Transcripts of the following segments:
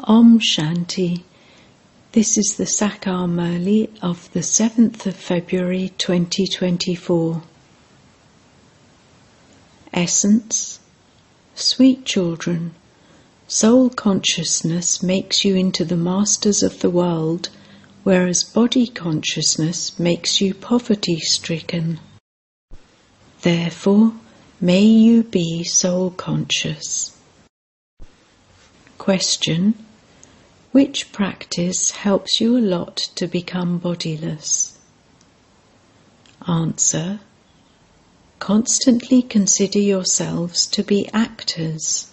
Om Shanti. This is the Sakar Murli of the 7th of February 2024. Essence. Sweet children, soul consciousness makes you into the masters of the world, whereas body consciousness makes you poverty-stricken. Therefore, may you be soul conscious. Question. Which practice helps you a lot to become bodiless? Answer. Constantly consider yourselves to be actors.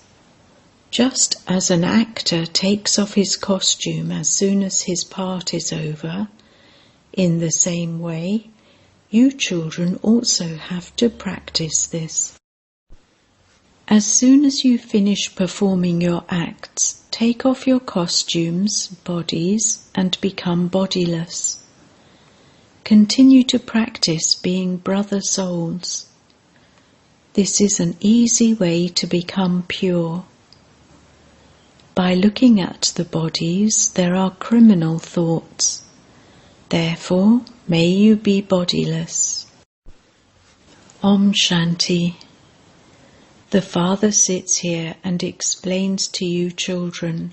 Just as an actor takes off his costume as soon as his part is over, in the same way, you children also have to practice this. As soon as you finish performing your acts, take off your costumes, bodies, and become bodiless. Continue to practice being brother souls. This is an easy way to become pure. By looking at the bodies, there are criminal thoughts. Therefore, may you be bodiless. Om Shanti. The Father sits here and explains to you children,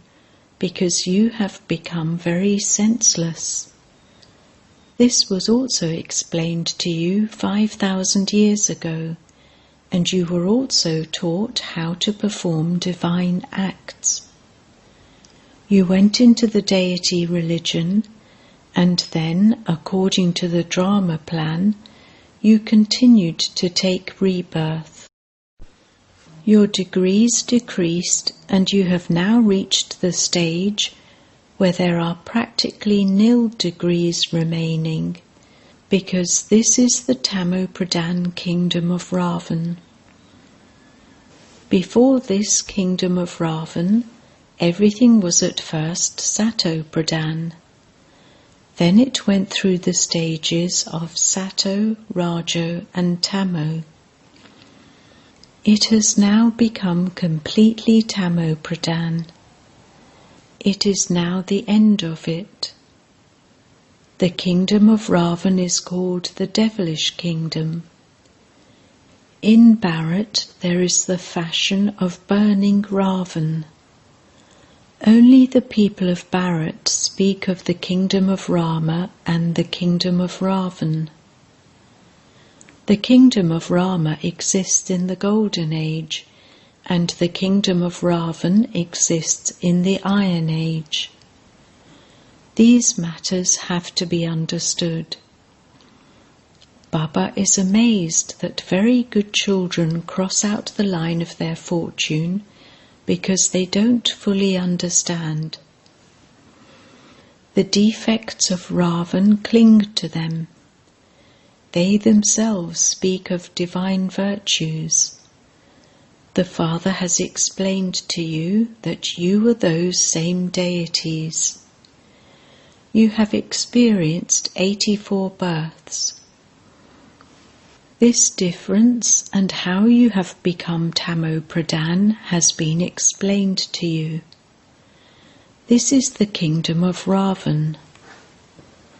because you have become very senseless. This was also explained to you 5,000 years ago, and you were also taught how to perform divine acts. You went into the deity religion, and then, according to the drama plan, you continued to take rebirth. Your degrees decreased, and you have now reached the stage where there are practically nil degrees remaining, because this is the Tamo-Pradhan kingdom of Ravan. Before this kingdom of Ravan, everything was at first Sato-Pradhan. Then it went through the stages of Sato, Rajo and Tamo. It has now become completely Tamo-Pradhan. It is now the end of it. The kingdom of Ravan is called the devilish kingdom. In Bharat there is the fashion of burning Ravan. Only the people of Bharat speak of the kingdom of Rama and the kingdom of Ravan. The kingdom of Rama exists in the Golden Age, and the kingdom of Ravan exists in the Iron Age. These matters have to be understood. Baba is amazed that very good children cross out the line of their fortune because they don't fully understand. The defects of Ravan cling to them. They themselves speak of divine virtues. The Father has explained to you that you are those same deities. You have experienced 84 births. This difference and how you have become Tamo-Pradhan has been explained to you. This is the kingdom of Ravan.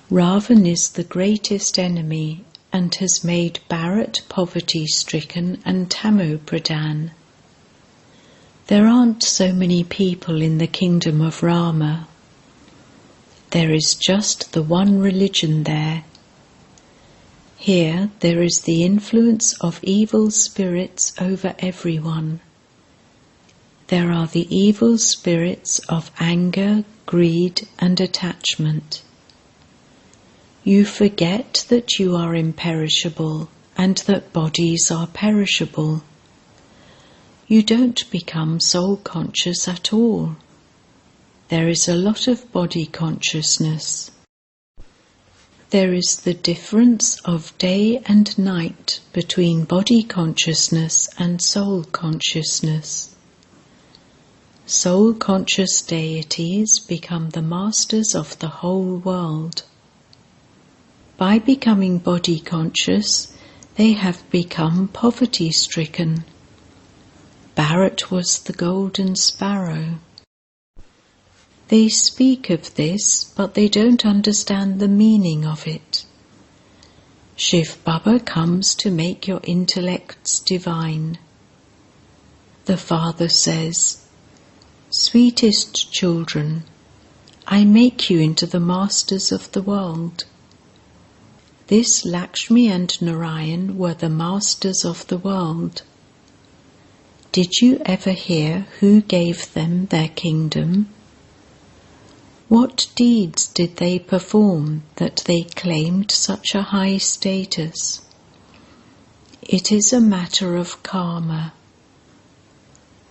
Ravan is the greatest enemy and has made Bharat poverty-stricken and Tamo-Pradhan. There aren't so many people in the kingdom of Rama. There is just the one religion there. Here there is the influence of evil spirits over everyone. There are the evil spirits of anger, greed and attachment. You forget that you are imperishable and that bodies are perishable. You don't become soul conscious at all. There is a lot of body consciousness. There is the difference of day and night between body consciousness and soul consciousness. Soul conscious deities become the masters of the whole world. By becoming body conscious, they have become poverty-stricken. Bharat was the golden sparrow. They speak of this, but they don't understand the meaning of it. Shiv Baba comes to make your intellects divine. The Father says, "Sweetest children, I make you into the masters of the world." This Lakshmi and Narayan were the masters of the world. Did you ever hear who gave them their kingdom? What deeds did they perform that they claimed such a high status? It is a matter of karma.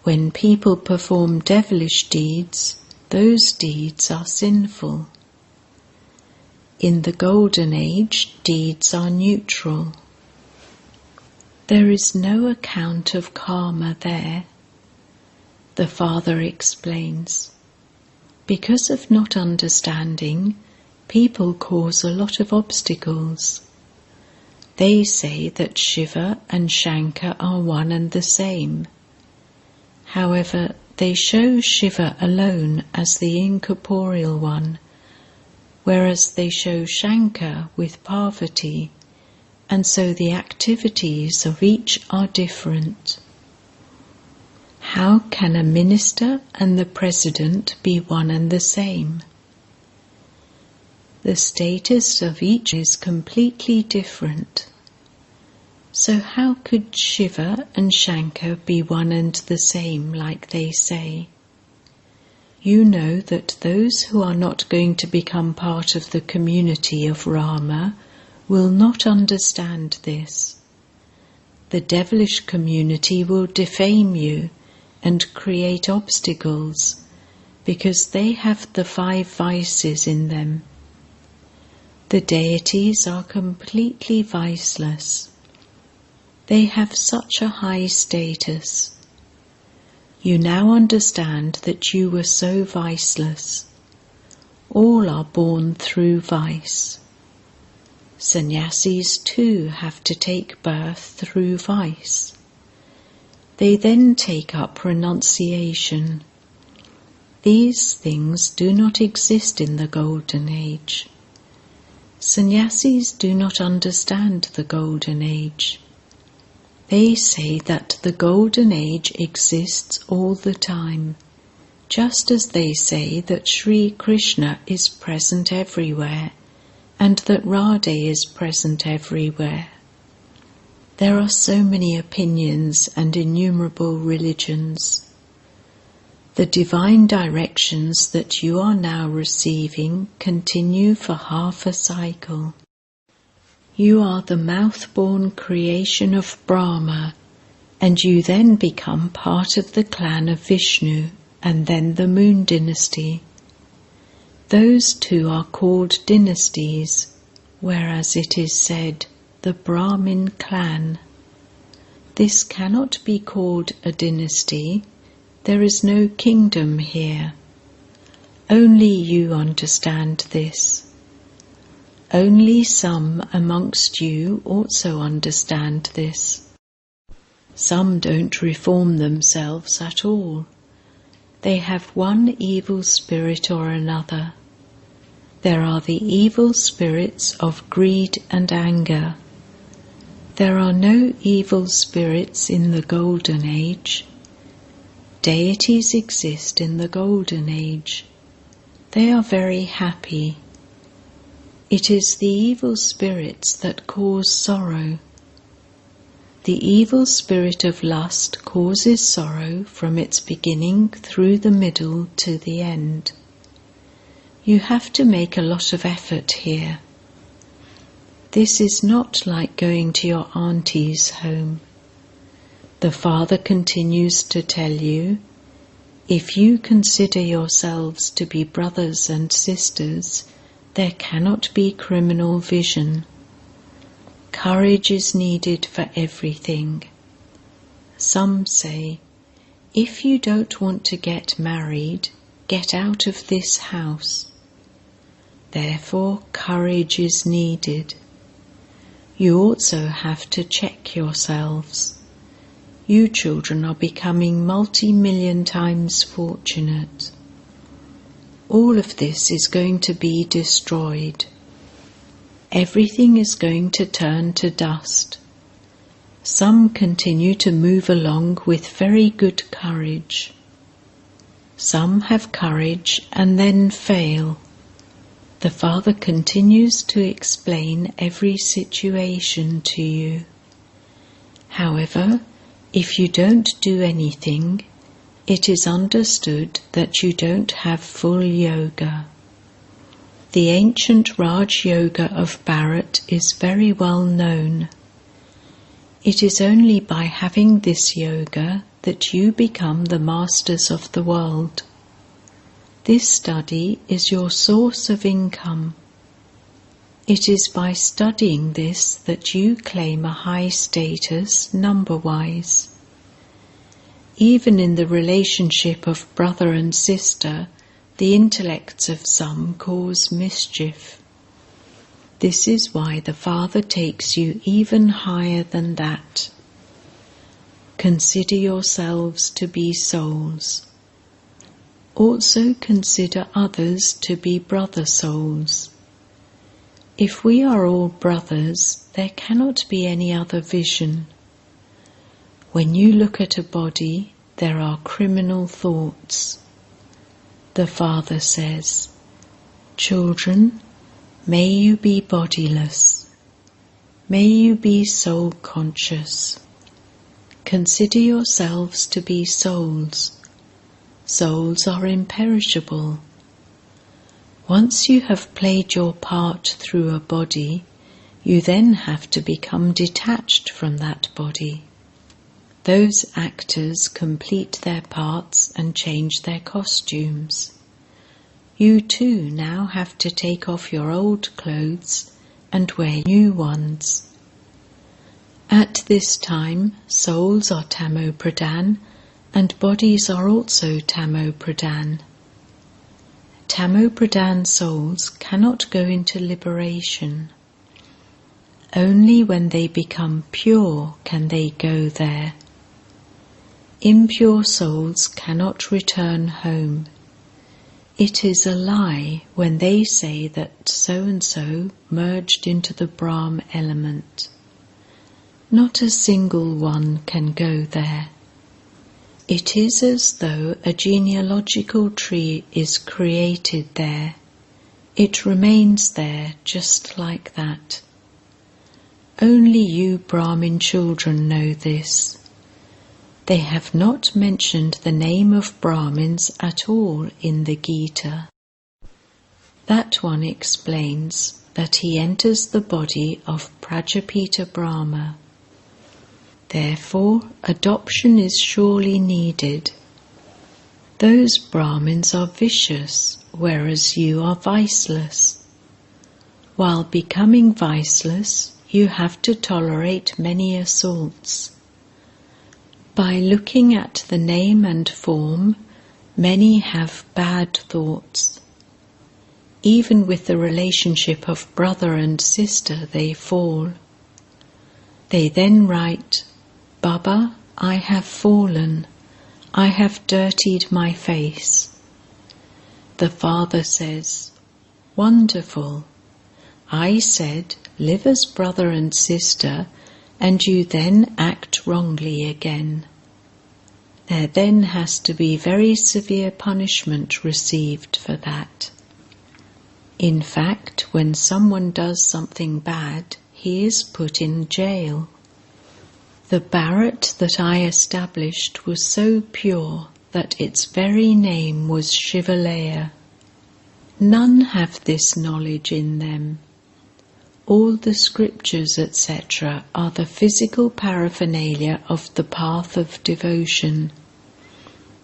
When people perform devilish deeds, those deeds are sinful. In the Golden Age, deeds are neutral. There is no account of karma there. The Father explains, because of not understanding, people cause a lot of obstacles. They say that Shiva and Shankar are one and the same. However, they show Shiva alone as the incorporeal one, whereas they show Shankar with Parvati, and so the activities of each are different. How can a minister and the president be one and the same? The status of each is completely different. So how could Shiva and Shankar be one and the same like they say? You know that those who are not going to become part of the community of Rama will not understand this. The devilish community will defame you and create obstacles because they have the 5 vices in them. The deities are completely viceless. They have such a high status. You now understand that you were so viceless. All are born through vice. Sannyasis too have to take birth through vice. They then take up renunciation. These things do not exist in the Golden Age. Sannyasis do not understand the Golden Age. They say that the Golden Age exists all the time, just as they say that Sri Krishna is present everywhere and that Radha is present everywhere. There are so many opinions and innumerable religions. The divine directions that you are now receiving continue for half a cycle. You are the mouth-born creation of Brahma, and you then become part of the clan of Vishnu, and then the Moon Dynasty. Those two are called dynasties, whereas it is said, the Brahmin clan. This cannot be called a dynasty. There is no kingdom here. Only you understand this. Only some amongst you also understand this. Some don't reform themselves at all. They have one evil spirit or another. There are the evil spirits of greed and anger. There are no evil spirits in the Golden Age. Deities exist in the Golden Age. They are very happy. It is the evil spirits that cause sorrow. The evil spirit of lust causes sorrow from its beginning through the middle to the end. You have to make a lot of effort here. This is not like going to your auntie's home. The Father continues to tell you, if you consider yourselves to be brothers and sisters, there cannot be criminal vision. Courage is needed for everything. Some say, if you don't want to get married, get out of this house. Therefore, courage is needed. You also have to check yourselves. You children are becoming multi-million times fortunate. all of this is going to be destroyed. Everything is going to turn to dust. Some continue to move along with very good courage. Some have courage and then fail. The Father continues to explain every situation to you. However, if you don't do anything, it is understood that you don't have full yoga. The ancient Raj Yoga of Bharat is very well known. It is only by having this yoga that you become the masters of the world. This study is your source of income. It is by studying this that you claim a high status number-wise. Even in the relationship of brother and sister, the intellects of some cause mischief. This is why the Father takes you even higher than that. Consider yourselves to be souls. Also consider others to be brother souls. If we are all brothers, there cannot be any other vision. When you look at a body, there are criminal thoughts. The Father says, "Children, may you be bodiless. May you be soul conscious. Consider yourselves to be souls. Souls are imperishable. Once you have played your part through a body, you then have to become detached from that body. Those actors complete their parts and change their costumes. You too now have to take off your old clothes and wear new ones. At this time, souls are Tamo-pradhan and bodies are also Tamo-pradhan. Tamo-pradhan souls cannot go into liberation. Only when they become pure can they go there. Impure souls cannot return home. It is a lie when they say that so-and-so merged into the Brahm element. Not a single one can go there. It is as though a genealogical tree is created there. It remains there just like that. Only you Brahmin children know this. They have not mentioned the name of Brahmins at all in the Gita. That one explains that he enters the body of Prajapita Brahma. Therefore, adoption is surely needed. Those Brahmins are vicious, whereas you are viceless. While becoming viceless, you have to tolerate many assaults. By looking at the name and form, many have bad thoughts. Even with the relationship of brother and sister they fall. They then write, "Baba, I have fallen. I have dirtied my face." The Father says, "Wonderful. I said, live as brother and sister, and you then act wrongly again. There then has to be very severe punishment received for that. In fact, when someone does something bad, he is put in jail. The Bharat that I established was so pure that its very name was Shivalaya. None have this knowledge in them. All the scriptures, etc., are the physical paraphernalia of the path of devotion.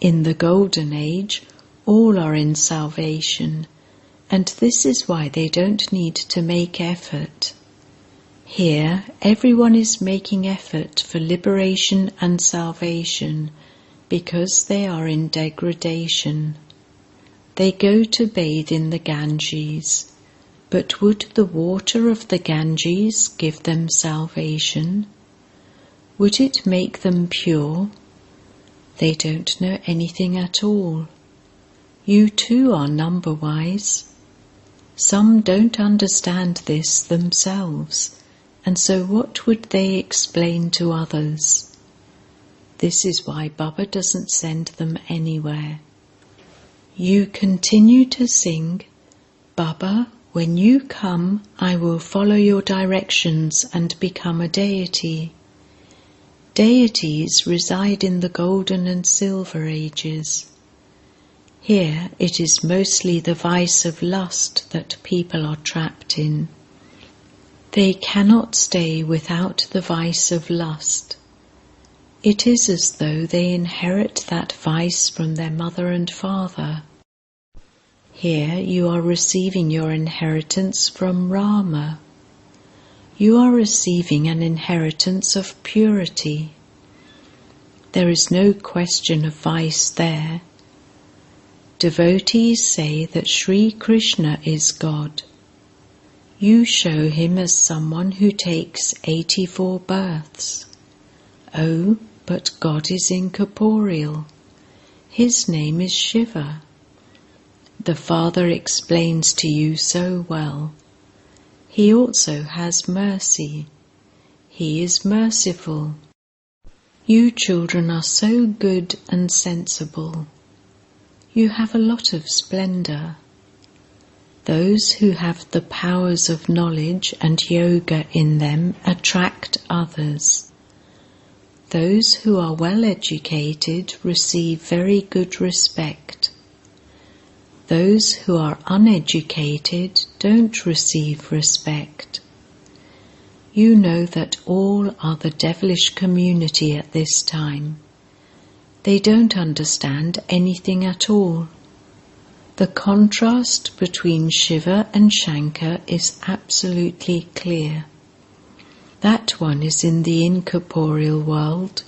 In the Golden Age, all are in salvation, and this is why they don't need to make effort. Here, everyone is making effort for liberation and salvation because they are in degradation. They go to bathe in the Ganges. But would the water of the Ganges give them salvation? Would it make them pure? They don't know anything at all. You too are number-wise. Some don't understand this themselves, and so what would they explain to others? This is why Baba doesn't send them anywhere. You continue to sing, Baba, when you come, I will follow your directions and become a deity. Deities reside in the golden and silver ages. Here it is mostly the vice of lust that people are trapped in. They cannot stay without the vice of lust. It is as though they inherit that vice from their mother and father. Here you are receiving your inheritance from Rama. You are receiving an inheritance of purity. There is no question of vice there. Devotees say that Sri Krishna is God. You show him as someone who takes 84 births. Oh, but God is incorporeal. His name is Shiva. The Father explains to you so well. He also has mercy. He is merciful. You children are so good and sensible. You have a lot of splendor. Those who have the powers of knowledge and yoga in them attract others. Those who are well educated receive very good respect. Those who are uneducated don't receive respect. You know that all are the devilish community at this time. They don't understand anything at all. The contrast between Shiva and Shankar is absolutely clear. That one is in the incorporeal world,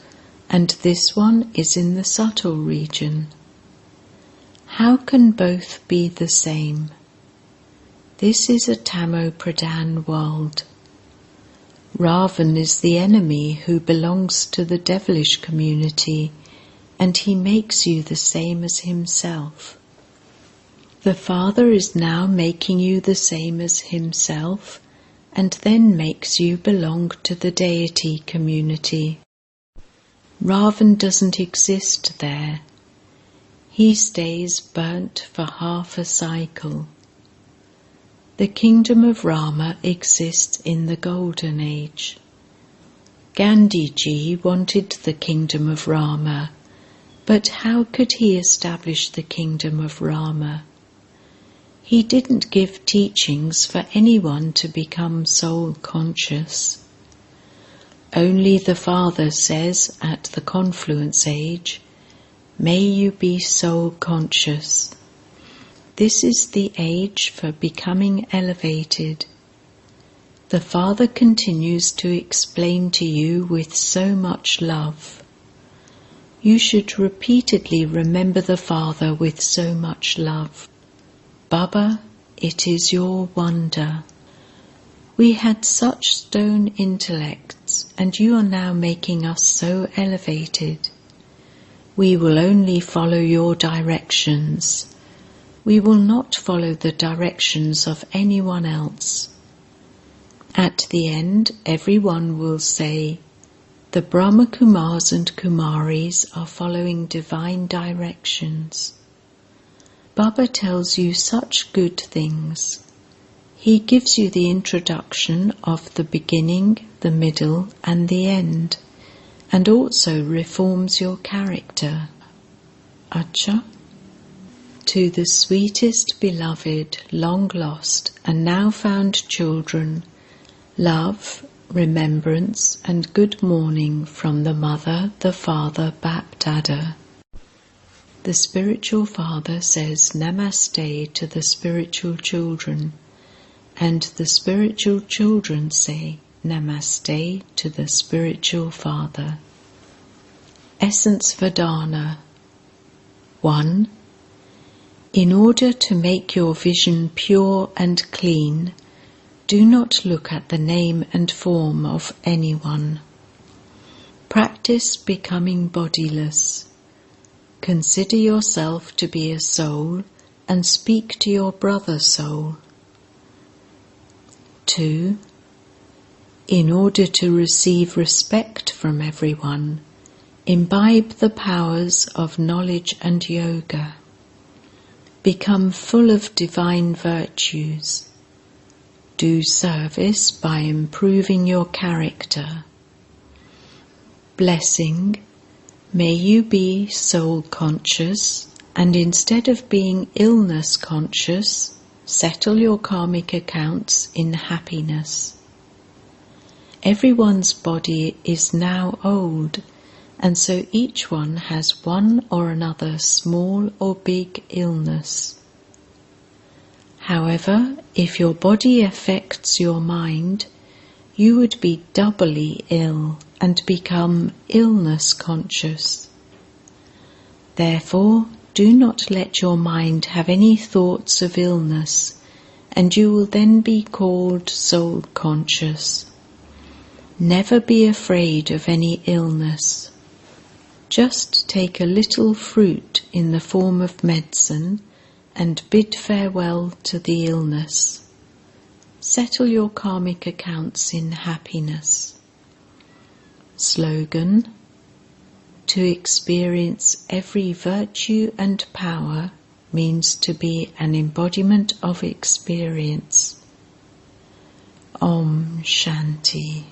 and this one is in the subtle region. How can both be the same? This is a Tamo-Pradhan world. Ravan is the enemy who belongs to the devilish community, and he makes you the same as himself. The Father is now making you the same as himself, and then makes you belong to the deity community. Ravan doesn't exist there. He stays burnt for half a cycle. The kingdom of Rama exists in the Golden Age. Gandhiji wanted the kingdom of Rama, but how could he establish the kingdom of Rama? He didn't give teachings for anyone to become soul conscious. Only the Father says at the confluence age, may you be soul conscious. This is the age for becoming elevated. The Father continues to explain to you with so much love. You should repeatedly remember the Father with so much love. Baba, it is your wonder. We had such stone intellects, and you are now making us so elevated. We will only follow your directions. We will not follow the directions of anyone else. At the end, everyone will say, the Brahma Kumars and Kumaris are following divine directions. Baba tells you such good things. He gives you the introduction of the beginning, the middle, and the end, and also reforms your character. Acha? To the sweetest beloved, long lost, and now found children, love, remembrance, and good morning from the Mother, the Father, Bap-Dada. The spiritual father says Namaste to the spiritual children, and the spiritual children say Namaste to the spiritual father. Essence Vedana. 1. In order to make your vision pure and clean, do not look at the name and form of anyone. Practice becoming bodiless. Consider yourself to be a soul and speak to your brother soul. 2. In order to receive respect from everyone, imbibe the powers of knowledge and yoga. Become full of divine virtues. Do service by improving your character. Blessing, may you be soul conscious, and instead of being illness conscious, settle your karmic accounts in happiness. Everyone's body is now old, and so each one has one or another small or big illness. However, if your body affects your mind, you would be doubly ill and become illness conscious. Therefore, do not let your mind have any thoughts of illness, and you will then be called soul conscious. Never be afraid of any illness. Just take a little fruit in the form of medicine and bid farewell to the illness. Settle your karmic accounts in happiness. Slogan: to experience every virtue and power means to be an embodiment of experience. Om Shanti.